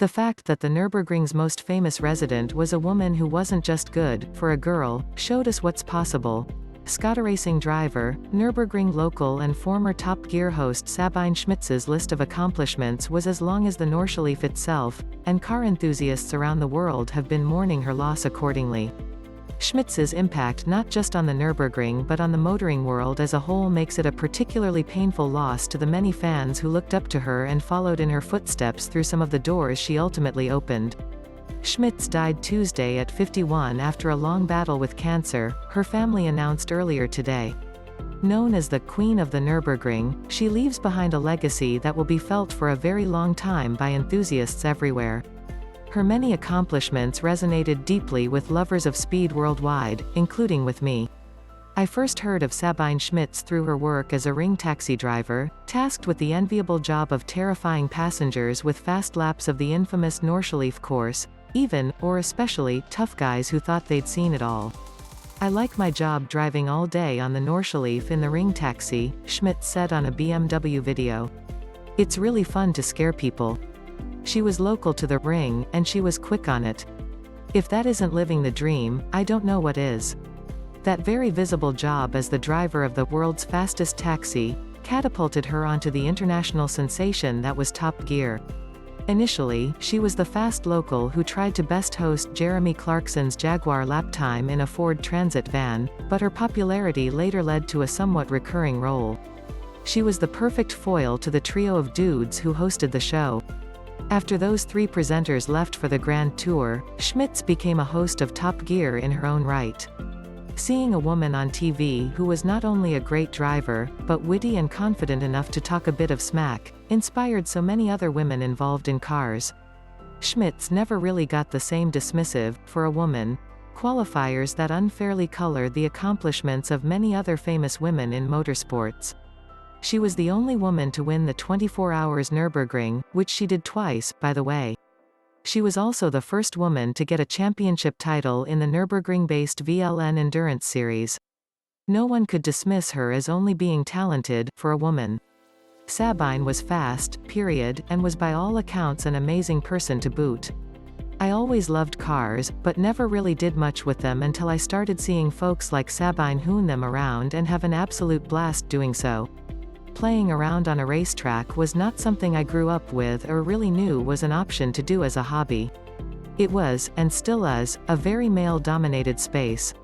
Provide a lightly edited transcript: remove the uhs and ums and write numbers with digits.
The fact that the Nürburgring's most famous resident was a woman who wasn't just good, for a girl, showed us what's possible. ŠkodaRacing driver, Nürburgring local and former Top Gear host Sabine Schmitz's list of accomplishments was as long as the Nordschleife itself, and car enthusiasts around the world have been mourning her loss accordingly. Schmitz's impact not just on the Nürburgring but on the motoring world as a whole makes it a particularly painful loss to the many fans who looked up to her and followed in her footsteps through some of the doors she ultimately opened. Schmitz died Tuesday at 51 after a long battle with cancer, her family announced earlier today. Known as the Queen of the Nürburgring, she leaves behind a legacy that will be felt for a very long time by enthusiasts everywhere. Her many accomplishments resonated deeply with lovers of speed worldwide, including with me. I first heard of Sabine Schmitz through her work as a ring taxi driver, tasked with the enviable job of terrifying passengers with fast laps of the infamous Nordschleife course, even, or especially, tough guys who thought they'd seen it all. I like my job driving all day on the Nordschleife in the ring taxi, Schmitz said on a BMW video. It's really fun to scare people. She was local to the ring, and she was quick on it. If that isn't living the dream, I don't know what is. That very visible job as the driver of the world's fastest taxi, catapulted her onto the international sensation that was Top Gear. Initially, she was the fast local who tried to best host Jeremy Clarkson's Jaguar lap time in a Ford Transit van, but her popularity later led to a somewhat recurring role. She was the perfect foil to the trio of dudes who hosted the show. After those three presenters left for the Grand Tour, Schmitz became a host of Top Gear in her own right. Seeing a woman on TV who was not only a great driver, but witty and confident enough to talk a bit of smack, inspired so many other women involved in cars. Schmitz never really got the same dismissive, for a woman, qualifiers that unfairly color the accomplishments of many other famous women in motorsports. She was the only woman to win the 24 Hours Nürburgring, which she did twice, by the way. She was also the first woman to get a championship title in the Nürburgring-based VLN endurance series. No one could dismiss her as only being talented, for a woman. Sabine was fast, period, and was by all accounts an amazing person to boot. I always loved cars, but never really did much with them until I started seeing folks like Sabine hoon them around and have an absolute blast doing so. Playing around on a racetrack was not something I grew up with or really knew was an option to do as a hobby. It was, and still is, a very male-dominated space.